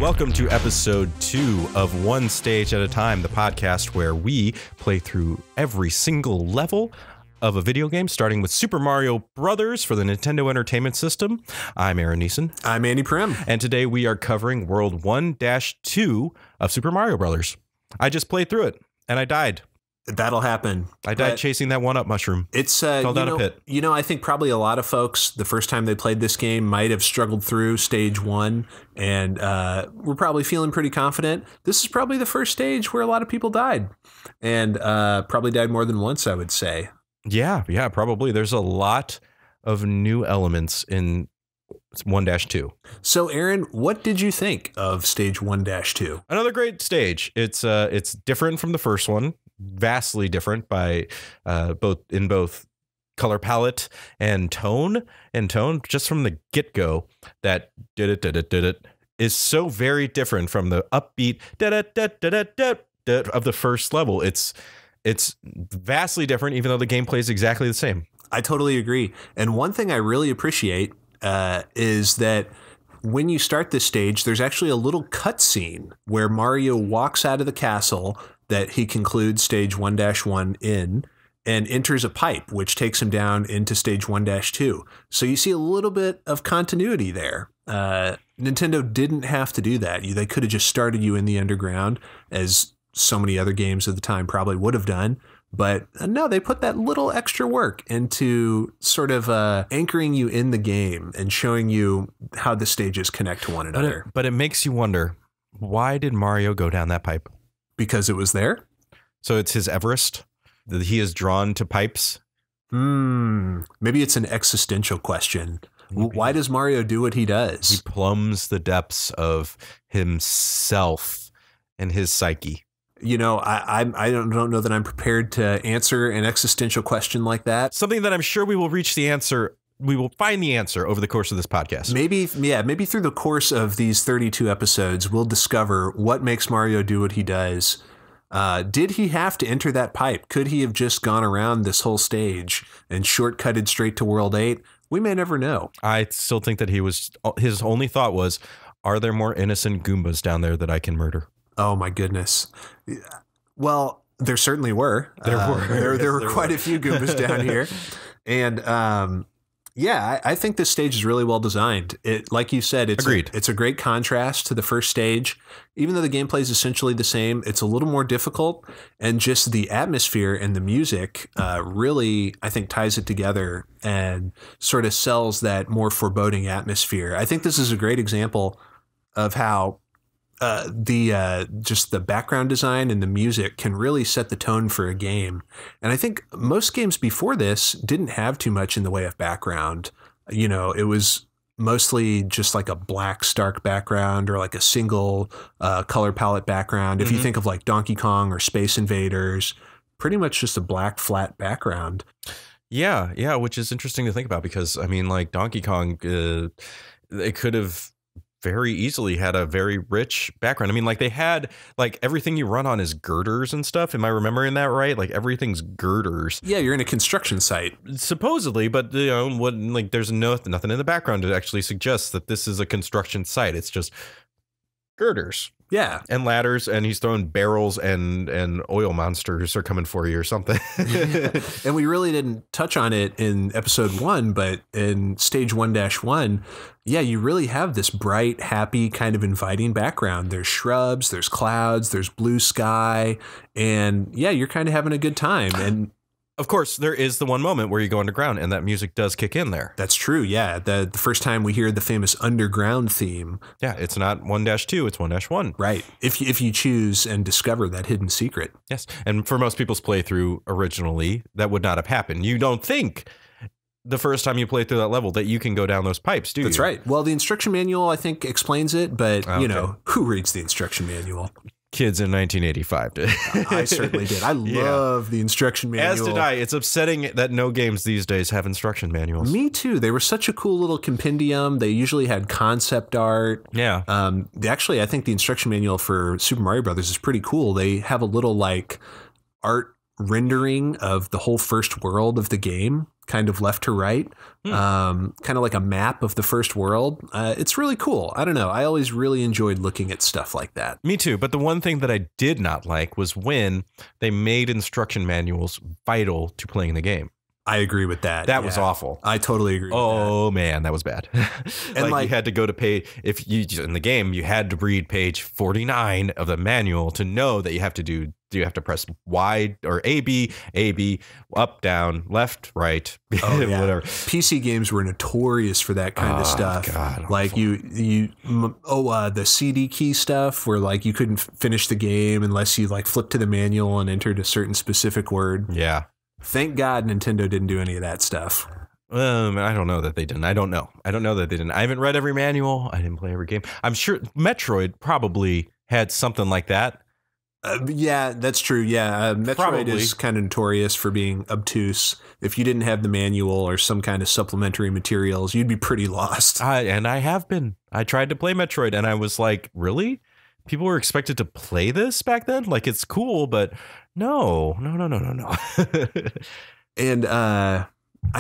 welcome to episode 2 of One Stage at a Time, the podcast where we play through every single level of a video game, starting with Super Mario Brothers for the Nintendo Entertainment System. I'm Aaron Neeson. I'm Andy Prim. And today we are covering World 1-2 of Super Mario Brothers. I just played through it, and I died. That'll happen. I died chasing that one-up mushroom. It's fell down a pit. You know, I think probably a lot of folks, the first time they played this game, might have struggled through stage 1, and we're probably feeling pretty confident. This is probably the first stage where a lot of people died, and probably died more than once, I would say. Yeah, probably. There's a lot of new elements in 1-2. So, Aaron, what did you think of stage 1-2? Another great stage. It's different from the first one. Vastly different by both color palette and tone just from the get-go. That did it is so very different from the upbeat of the first level. It's vastly different, even though the gameplay is exactly the same. I totally agree. And one thing I really appreciate is that when you start this stage, there's actually a little cutscene where Mario walks out of the castle that he concludes stage 1-1 in and enters a pipe, which takes him down into stage 1-2. So you see a little bit of continuity there. Nintendo didn't have to do that. They could have just started you in the underground, as so many other games of the time probably would have done. But no, they put that little extra work into sort of anchoring you in the game and showing you how the stages connect to one another. But it makes you wonder, why did Mario go down that pipe? Because it was there? So it's his Everest? That he is drawn to pipes? Maybe it's an existential question. Maybe. Why does Mario do what he does? He plumbs the depths of himself and his psyche. You know, I don't know that I'm prepared to answer an existential question like that. Something that I'm sure we will reach the answer. We will find the answer over the course of this podcast. Maybe through the course of these 32 episodes, we'll discover what makes Mario do what he does. Did he have to enter that pipe? Could he have just gone around this whole stage and shortcutted straight to World 8? We may never know. I still think that his only thought was, are there more innocent Goombas down there that I can murder? Oh, my goodness. Well, there certainly were. There were quite a few Goombas down here. And yeah, I think this stage is really well designed. It, like you said, it's a great contrast to the first stage. Even though the gameplay is essentially the same, it's a little more difficult. And just the atmosphere and the music really, I think, ties it together and sort of sells that more foreboding atmosphere. I think this is a great example of how just the background design and the music can really set the tone for a game. And I think most games before this didn't have too much in the way of background. You know, it was mostly just like a black stark background or like a single color palette background. If you think of like Donkey Kong or Space Invaders, pretty much just a black flat background. Yeah, which is interesting to think about because, I mean, like Donkey Kong, it could have very easily had a very rich background. I mean, like they had like everything you run on is girders and stuff. Am I remembering that right? Like everything's girders. Yeah, you're in a construction site. Supposedly, but you know, like there's nothing in the background to actually suggest that this is a construction site. It's just girders. Yeah. And ladders, and he's throwing barrels and oil monsters are coming for you or something. And we really didn't touch on it in episode 1, but in stage 1-1, yeah, you really have this bright, happy, kind of inviting background. There's shrubs, there's clouds, there's blue sky, and yeah, you're kind of having a good time. And of course, there is the one moment where you go underground and that music does kick in there. That's true. Yeah. The first time we hear the famous underground theme. Yeah. It's not 1-2, it's 1-1. Right. If you choose and discover that hidden secret. Yes. And for most people's playthrough originally, that would not have happened. You don't think the first time you play through that level that you can go down those pipes, do you? That's right. Well, the instruction manual, I think, explains it. But, you know, who reads the instruction manual? Kids in 1985 did. I certainly did. I love the instruction manual. As did I. It's upsetting that no games these days have instruction manuals. Me too. They were such a cool little compendium. They usually had concept art. Yeah. Actually, I think the instruction manual for Super Mario Brothers is pretty cool. They have a little like art rendering of the whole first world of the game, kind of left to right, kind of like a map of the first world. It's really cool. I don't know. I always really enjoyed looking at stuff like that. Me too. But the one thing that I did not like was when they made instruction manuals vital to playing the game. I agree with that. That was awful. I totally agree with that. Oh man, that was bad. And like you had to go to page, if you in the game, you had to read page 49 of the manual to know that you have to press Y or A, B, up, down, left, right, whatever. PC games were notorious for that kind of stuff. God, like the CD key stuff where like you couldn't finish the game unless you like flipped to the manual and entered a certain specific word. Yeah. Thank God Nintendo didn't do any of that stuff. I don't know that they didn't. I don't know that they didn't. I haven't read every manual. I didn't play every game. I'm sure Metroid probably had something like that. Yeah, that's true. Yeah, Metroid is kind of notorious for being obtuse. If you didn't have the manual or some kind of supplementary materials, you'd be pretty lost. And I have been. I tried to play Metroid, and I was like, really? People were expected to play this back then? Like, it's cool, but no. And I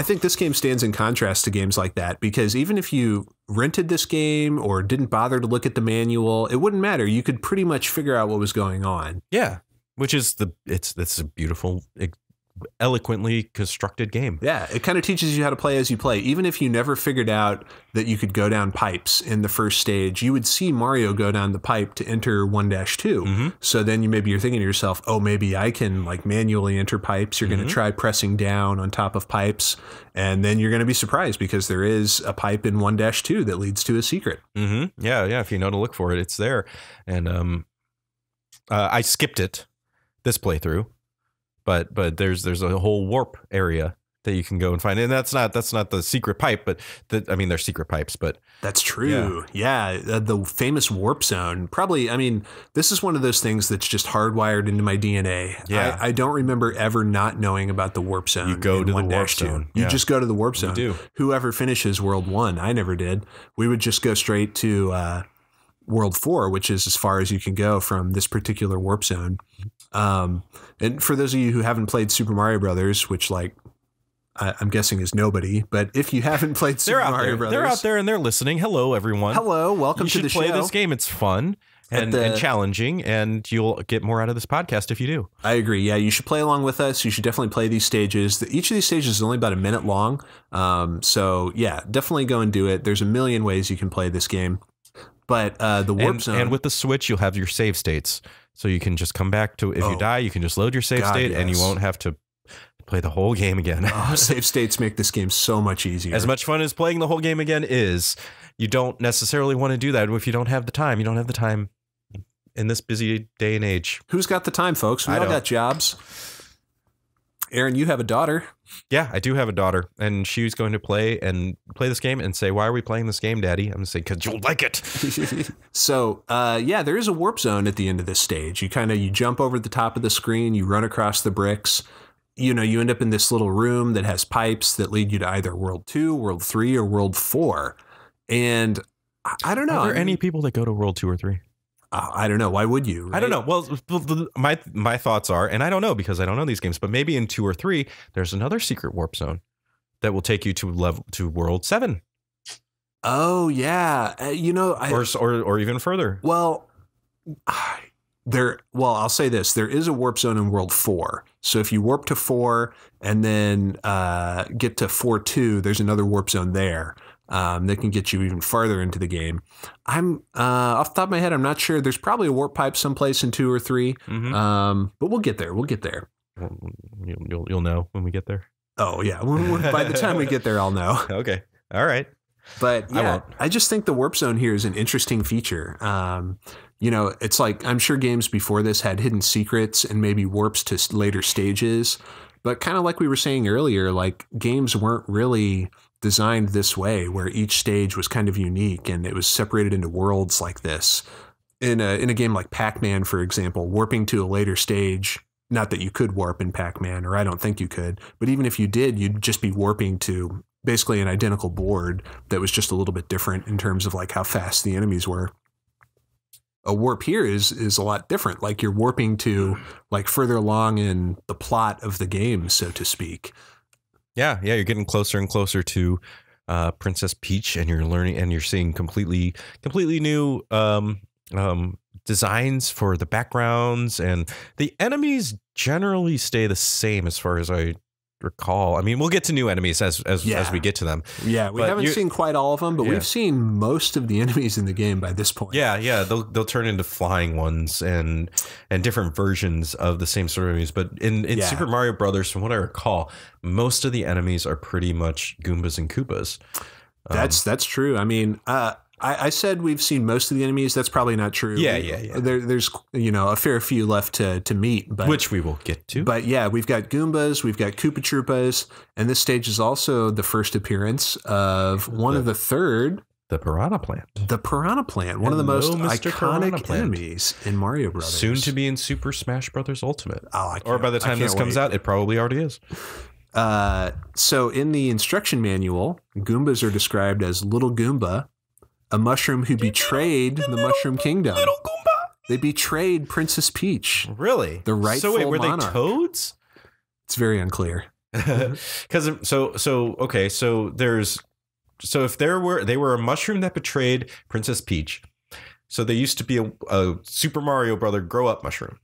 think this game stands in contrast to games like that, because even if you rented this game or didn't bother to look at the manual, it wouldn't matter. You could pretty much figure out what was going on. Yeah, which is it's a beautiful, eloquently constructed game. Yeah, it kind of teaches you how to play as you play. Even if you never figured out that you could go down pipes in the first stage, you would see Mario go down the pipe to enter 1-2. Mm-hmm. So then you're thinking to yourself, oh, maybe I can like manually enter pipes. You're going to try pressing down on top of pipes, and then you're going to be surprised because there is a pipe in 1-2 that leads to a secret. Mm-hmm. Yeah. If you know to look for it, it's there. And I skipped it this playthrough. But there's a whole warp area that you can go and find, and that's not the secret pipe, but there's secret pipes, but that's true. Yeah, the famous warp zone. Probably, this is one of those things that's just hardwired into my DNA. Yeah, I don't remember ever not knowing about the warp zone. You go to the warp zone. You just go to the warp zone. You do. Whoever finishes World 1, I never did. We would just go straight to World 4, which is as far as you can go from this particular warp zone. And for those of you who haven't played Super Mario Brothers, which I'm guessing is nobody, but if you haven't played Super Mario Brothers, they're out there and they're listening. Hello, everyone. Hello, welcome to the show. You should play this game. It's fun and challenging, and you'll get more out of this podcast if you do. I agree. Yeah, you should play along with us. You should definitely play these stages. Each of these stages is only about a minute long. So yeah, definitely go and do it. There's a million ways you can play this game. But the warp zone, and with the Switch, you'll have your save states, so you can just come back to. If you die, you can just load your save state, and you won't have to play the whole game again. Save states make this game so much easier. As much fun as playing the whole game again is, you don't necessarily want to do that if you don't have the time. You don't have the time in this busy day and age. Who's got the time, folks? We all got jobs. Aaron, you have a daughter. Yeah, I do have a daughter, and she's going to play this game and say, "Why are we playing this game, Daddy?" I'm going to say, "Because you'll like it." So, there is a warp zone at the end of this stage. You jump over the top of the screen, you run across the bricks. You end up in this little room that has pipes that lead you to either World 2, World 3, or World 4. And I don't know. Are there any people that go to World 2 or 3? I don't know. Why would you? Right? I don't know. Well, my thoughts are, and I don't know because I don't know these games, but maybe in 2 or 3, there's another secret warp zone that will take you to World 7. Oh yeah, or even further. Well, I'll say this: there is a warp zone in World 4. So if you warp to 4 and then get to 4-2, there's another warp zone there. That can get you even farther into the game. I'm off the top of my head, I'm not sure. There's probably a warp pipe someplace in 2 or 3. Mm-hmm. But we'll get there. You'll know when we get there. Oh yeah, by the time we get there, I'll know. Okay, all right. But yeah, I just think the warp zone here is an interesting feature. It's like I'm sure games before this had hidden secrets and maybe warps to later stages. But kind of like we were saying earlier, like games weren't really designed this way, where each stage was kind of unique and it was separated into worlds like this. In a game like Pac-Man, for example, warping to a later stage, not that you could warp in Pac-Man, or I don't think you could, but even if you did, you'd just be warping to basically an identical board that was just a little bit different in terms of like how fast the enemies were. a warp here is a lot different. Like you're warping to like further along in the plot of the game, so to speak. Yeah, you're getting closer and closer to Princess Peach, and you're learning, and you're seeing completely new designs for the backgrounds, and the enemies generally stay the same as far as I recall. I mean, we'll get to new enemies as we get to them. Yeah, we haven't seen quite all of them, but we've seen most of the enemies in the game by this point. Yeah, they'll turn into flying ones and different versions of the same sort of enemies. But in Super Mario Brothers, from what I recall, most of the enemies are pretty much Goombas and Koopas. That's true. I mean, I said we've seen most of the enemies. That's probably not true. Yeah. There's a fair few left to meet, but, which we will get to. But yeah, we've got Goombas, we've got Koopa Troopas, and this stage is also the first appearance of the third. The Piranha Plant. The Piranha Plant, one of the most iconic enemies in Mario Brothers. Soon to be in Super Smash Brothers Ultimate. Or by the time this comes out, it probably already is. So in the instruction manual, Goombas are described as Little Goomba, a mushroom who betrayed the Mushroom Kingdom. Little Goomba. They betrayed Princess Peach. Really? The rightful So wait, were monarch. they toads? It's very unclear. Because if they were a mushroom that betrayed Princess Peach. So they used to be a Super Mario Brother grow up mushroom.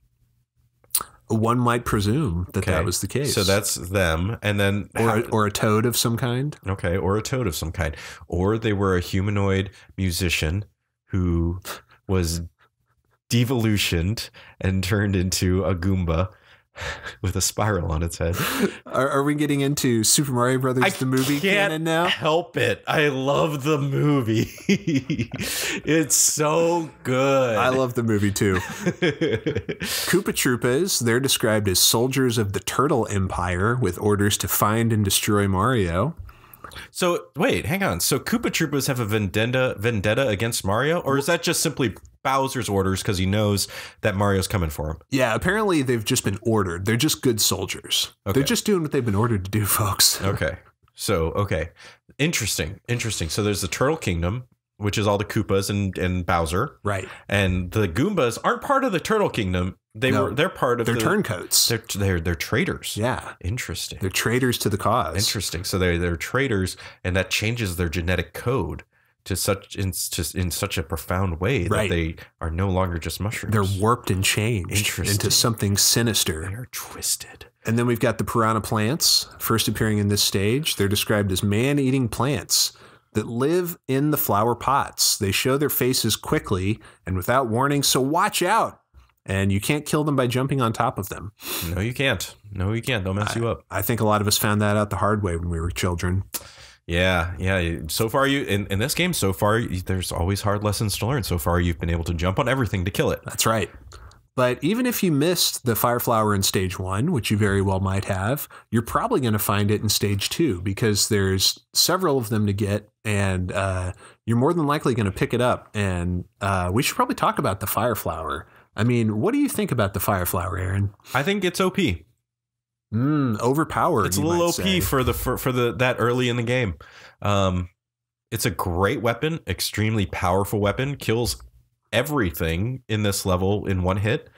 One might presume that was the case. So that's them, and then or a toad of some kind. Okay, or a toad of some kind, or they were a humanoid musician who was devolutioned and turned into a Goomba with a spiral on its head. Are we getting into Super Mario Brothers the movie canon now? Help it. I love the movie. It's so good. I love the movie too. Koopa Troopas, they're described as soldiers of the Turtle Empire with orders to find and destroy Mario. So wait, hang on. So Koopa Troopas have a vendetta against Mario, or is that just simply Bowser's orders because he knows that Mario's coming for him? Yeah, apparently they've just been ordered. They're just good soldiers. Okay. They're just doing what they've been ordered to do, folks. Okay. Interesting. So there's the Turtle Kingdom, which is all the Koopas and Bowser. Right. And the Goombas aren't part of the Turtle Kingdom. They're part of they're turncoats. They're traitors. Yeah. Interesting. They're traitors to the cause. Interesting. So they're traitors, and that changes their genetic code to in such a profound way that they are no longer just mushrooms. They're warped and changed into something sinister. They're twisted. And then we've got the Piranha Plants, first appearing in this stage. They're described as man-eating plants that live in the flower pots. They show their faces quickly and without warning, so watch out. And you can't kill them by jumping on top of them. No, you can't. They'll mess you up. I think a lot of us found that out the hard way when we were children. Yeah. So far, in this game, there's always hard lessons to learn. So far, you've been able to jump on everything to kill it. That's right. But even if you missed the Fire Flower in Stage 1, which you very well might have, you're probably going to find it in Stage 2 because there's several of them to get, and you're more than likely going to pick it up. And we should probably talk about the Fire Flower. I mean, what do you think about the Fire Flower, Aaron? I think it's OP. Overpowered. It's a little OP for that early in the game. It's a great weapon, extremely powerful weapon, kills everything in this level in one hit,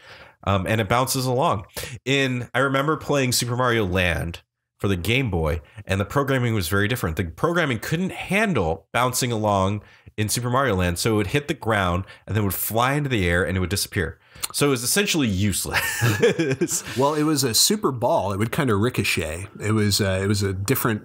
and it bounces along. I remember playing Super Mario Land for the Game Boy, and the programming was very different. The programming couldn't handle bouncing along in Super Mario Land, so it would hit the ground and then would fly into the air and it would disappear. So it was essentially useless. Well, it was a super ball. It would kind of ricochet. It was a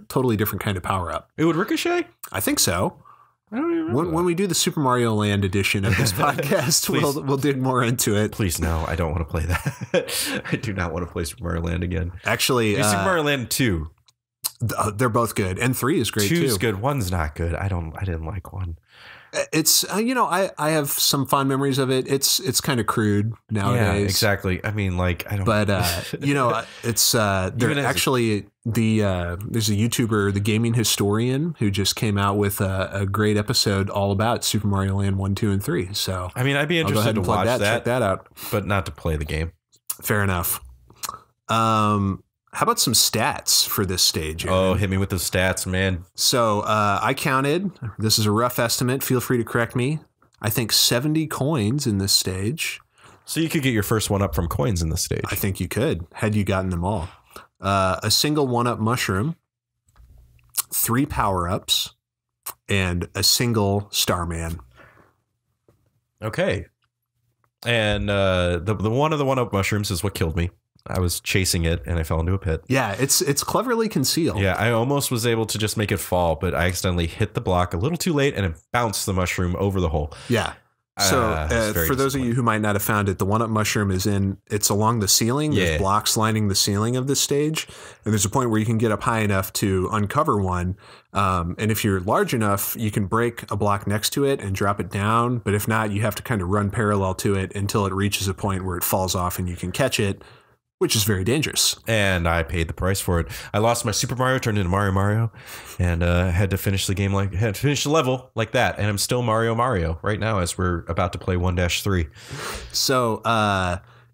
totally different kind of power up. It would ricochet? I think so. I don't even remember when we do the Super Mario Land edition of this podcast, we'll dig more into it. Please, no, I don't want to play that. I do not want to play Super Mario Land again. Actually, Super Mario Land 2. They're both good, and 3 is great too. 2's good. 1's not good. I didn't like 1. It's I have some fond memories of it. It's kind of crude nowadays. Yeah, exactly. I mean, like I don't. But it's they're actually there's a YouTuber, the Gaming Historian, who just came out with a great episode all about Super Mario Land 1, 2, and 3. So I mean, I'd be interested to watch that. Check that out, but not to play the game. Fair enough. How about some stats for this stage, Aaron? Oh, hit me with the stats, man. So I counted, this is a rough estimate, feel free to correct me, I think, 70 coins in this stage. So you could get your first 1-up from coins in this stage. I think you could, had you gotten them all. A single 1-up mushroom, 3 power-ups, and a single Starman. Okay. And the one of the 1-up mushrooms is what killed me. I was chasing it and I fell into a pit. Yeah, it's cleverly concealed. Yeah, I almost was able to just make it fall, but I accidentally hit the block a little too late and it bounced the mushroom over the hole. Yeah. So for those of you who might not have found it, the 1-up mushroom it's along the ceiling. There's blocks lining the ceiling of this stage. And there's a point where you can get up high enough to uncover one. And if you're large enough, you can break a block next to it and drop it down. But if not, you have to kind of run parallel to it until it reaches a point where it falls off and you can catch it, which is very dangerous. And I paid the price for it. I lost my Super Mario, turned into Mario, and had to finish the level like that. And I'm still Mario right now as we're about to play 1-3. So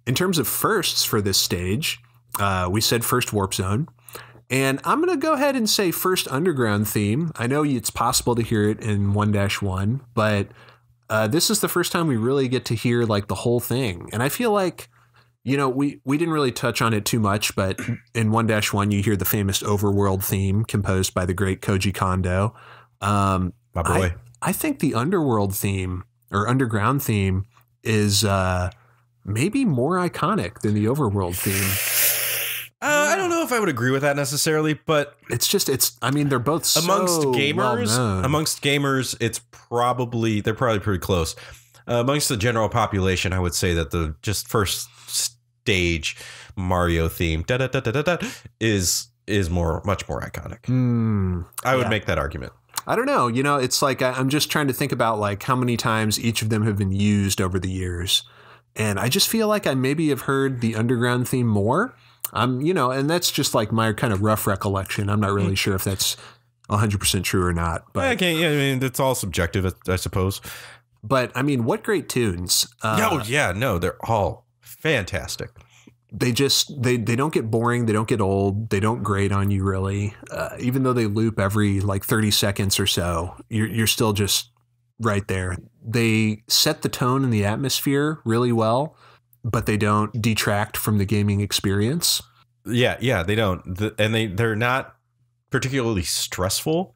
in terms of firsts for this stage, we said first warp zone. And I'm going to go ahead and say first underground theme. I know it's possible to hear it in 1-1, but this is the first time we really get to hear like the whole thing. And I feel like, you know, we didn't really touch on it too much, but in 1-1, you hear the famous Overworld theme composed by the great Koji Kondo. My boy. I think the Underworld theme or Underground theme is maybe more iconic than the Overworld theme. I don't know if I would agree with that necessarily, but I mean, they're both so amongst gamers, well-known. they're probably pretty close. Amongst the general population, I would say that the just first stage Mario theme is much more iconic. I would make that argument. I don't know. You know, it's like I'm just trying to think about like how many times each of them have been used over the years. And I just feel like I maybe have heard the Underground theme more. You know, and that's just like my kind of rough recollection. I'm not really sure if that's 100% true or not. But I mean, it's all subjective, I suppose. But I mean, what great tunes. They're all fantastic. They don't get boring. They don't get old. They don't grate on you really. Even though they loop every like 30 seconds or so, you're still just right there. They set the tone and the atmosphere really well, but they don't detract from the gaming experience. Yeah, they don't. They're not particularly stressful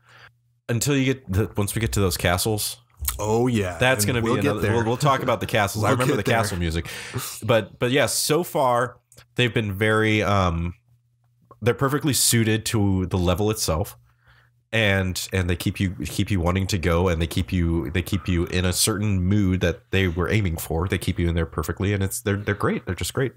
until you get once we get to those castles. Oh yeah, that's going to be another. We'll talk about the castles. I remember the castle music, but yes, so far they've been very. They're perfectly suited to the level itself, and they keep you wanting to go, and they keep you in a certain mood that they were aiming for. They keep you in there perfectly, and they're great. They're just great.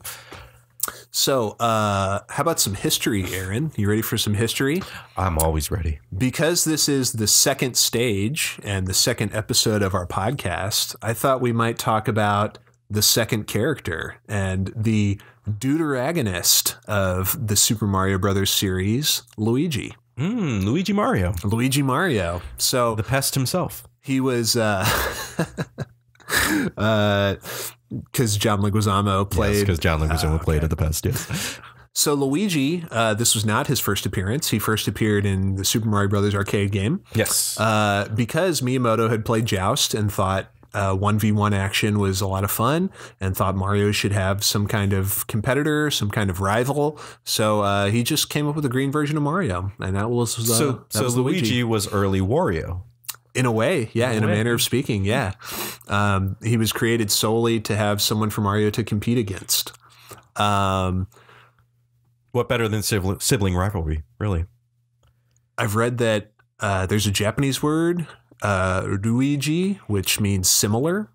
So, how about some history, Aaron? You ready for some history? I'm always ready. Because this is the second stage and the second episode of our podcast, I thought we might talk about the second character and the deuteragonist of the Super Mario Brothers series, Luigi. Luigi Mario. Luigi Mario. So the pest himself. He was... because John Leguizamo played. Yes, because John Leguizamo played at the pest. Yes. So Luigi, this was not his first appearance. He first appeared in the Super Mario Brothers arcade game. Yes. Because Miyamoto had played Joust and thought 1v1 action was a lot of fun, and thought Mario should have some kind of competitor, some kind of rival. So he just came up with a green version of Mario, and that was so Luigi was early Wario. In a way, yeah, in a manner of speaking, yeah. He was created solely to have someone for Mario to compete against. What better than sibling rivalry, really? I've read that there's a Japanese word, Luigi, which means similar.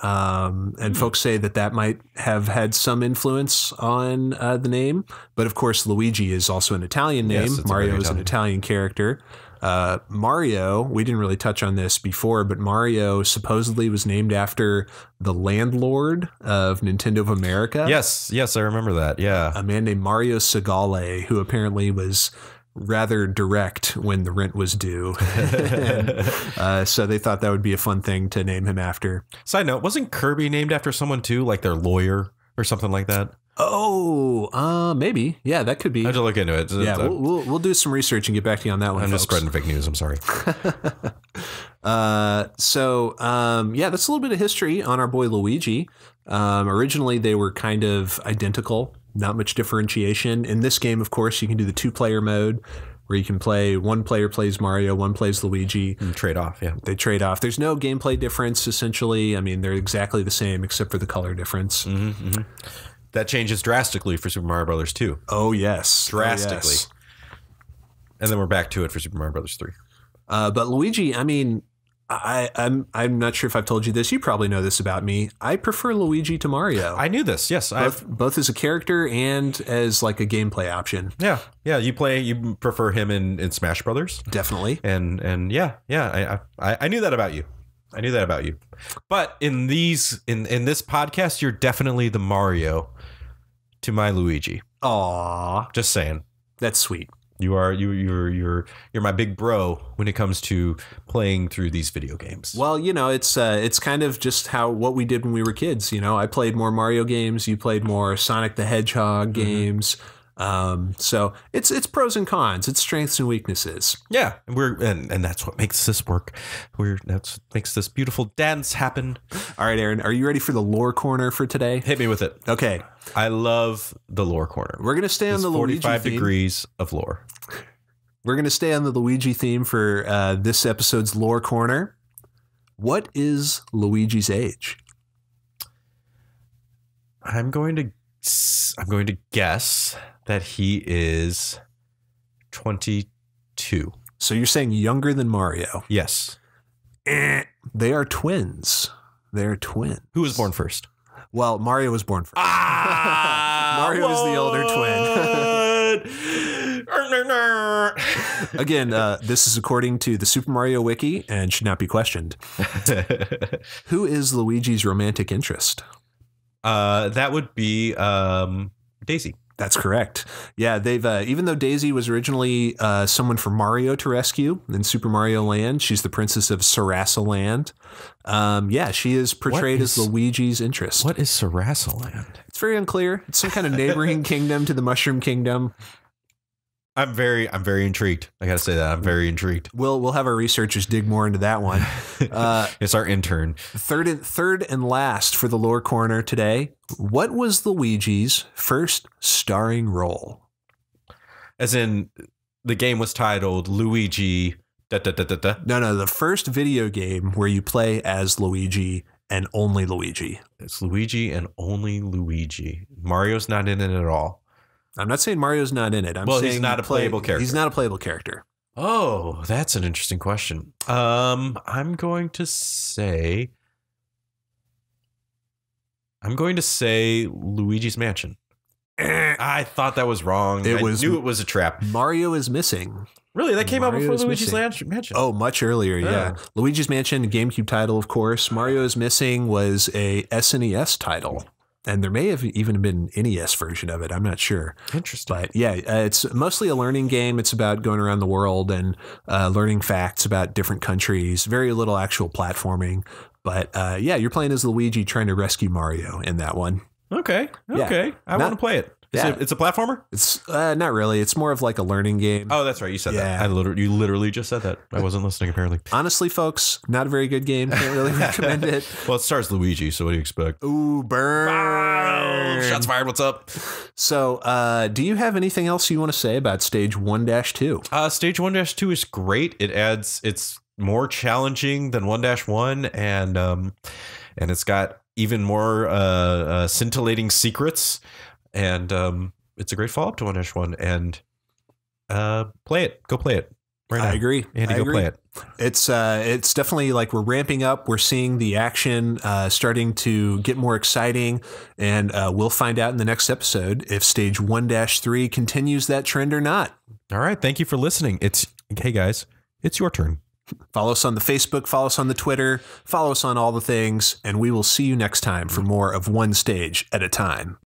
And folks say that might have had some influence on the name. But of course, Luigi is also an Italian name. Yes, Mario is an Italian character. Mario, we didn't really touch on this before, but Mario supposedly was named after the landlord of Nintendo of America. Yes, I remember that. Yeah. A man named Mario Segale, who apparently was rather direct when the rent was due. So they thought that would be a fun thing to name him after. Side note, wasn't Kirby named after someone too, like their lawyer or something like that? Oh, maybe. Yeah, that could be. I have to look into it. Yeah, we'll do some research and get back to you on that one. I'm just spreading fake news. I'm sorry. Yeah, that's a little bit of history on our boy Luigi. Originally, they were kind of identical, not much differentiation. In this game, of course, you can do the 2-player mode where you can play, one player plays Mario, one plays Luigi. And trade off, yeah. They trade off. There's no gameplay difference, essentially. I mean, they're exactly the same except for the color difference. Mm-hmm, mm-hmm. That changes drastically for Super Mario Brothers 2. Oh, yes. Drastically. Oh, yes. And then we're back to it for Super Mario Brothers 3. But Luigi, I mean, I'm not sure if I've told you this. You probably know this about me. I prefer Luigi to Mario. I knew this. Yes, both as a character and as like a gameplay option. Yeah, yeah. You prefer him in Smash Brothers, definitely. And yeah. I knew that about you. I knew that about you. But in this podcast, you're definitely the Mario to my Luigi. Aw, just saying. That's sweet. You're my big bro when it comes to playing through these video games. Well, it's kind of just what we did when we were kids. I played more Mario games. You played more Sonic the Hedgehog games. So it's pros and cons. It's strengths and weaknesses. Yeah, and that's what makes this work. That's what makes this beautiful dance happen. All right, Aaron, are you ready for the lore corner for today? Hit me with it. Okay. I love the lore corner. We're gonna stay on the Luigi 45 theme. degrees of lore. We're gonna stay on the Luigi theme for this episode's lore corner. What is Luigi's age? I'm going to guess that he is 22. So you're saying younger than Mario? Yes. They are twins. They're twins. Who was born first? Well, Mario was born first. Mario is the older twin. Again, this is according to the Super Mario Wiki and should not be questioned. Who is Luigi's romantic interest? That would be Daisy. That's correct. Yeah, they've even though Daisy was originally someone for Mario to rescue in Super Mario Land, she's the princess of Sarasa Land. Yeah, she is portrayed as Luigi's interest. What is Sarasa Land? It's very unclear. It's some kind of neighboring kingdom to the Mushroom Kingdom. I'm very intrigued. I gotta say that I'm very intrigued. We'll have our researchers dig more into that one. It's our intern. Third and last for the lore corner today. What was Luigi's first starring role? As in, the game was titled Luigi. No, the first video game where you play as Luigi and only Luigi. It's Luigi and only Luigi. Mario's not in it at all. I'm not saying Mario's not in it. Well, he's not a playable character. He's not a playable character. Oh, that's an interesting question. I'm going to say Luigi's Mansion. I thought that was wrong. I knew it was a trap. Mario is Missing. Really? That came out before Luigi's Mansion? Oh, much earlier, yeah. Luigi's Mansion, GameCube title, of course. Mario is Missing was a SNES title. And there may have even been an NES version of it. I'm not sure. Interesting. But yeah, it's mostly a learning game. It's about going around the world and learning facts about different countries. Very little actual platforming. But yeah, you're playing as Luigi trying to rescue Mario in that one. Okay. Yeah. I want to play it. It's a platformer? It's not really. It's more of like a learning game. Oh, that's right. You said that. You literally just said that. I wasn't listening, apparently. Honestly, folks, not a very good game. Can't really recommend it. Well, it stars Luigi, so what do you expect? Ooh, burn. Wow. Shots fired. What's up? So, do you have anything else you want to say about Stage 1-2? Stage 1-2 is great. It's more challenging than 1-1, and it's got even more scintillating secrets. And it's a great follow-up to 1-1. And play it. Go play it. Right now. I agree. Andy, go play it. It's definitely like we're ramping up. We're seeing the action starting to get more exciting. And we'll find out in the next episode if Stage 1-3 continues that trend or not. All right. Thank you for listening. Hey, guys, it's your turn. Follow us on the Facebook, follow us on the Twitter, follow us on all the things, and we will see you next time for more of One Stage at a Time.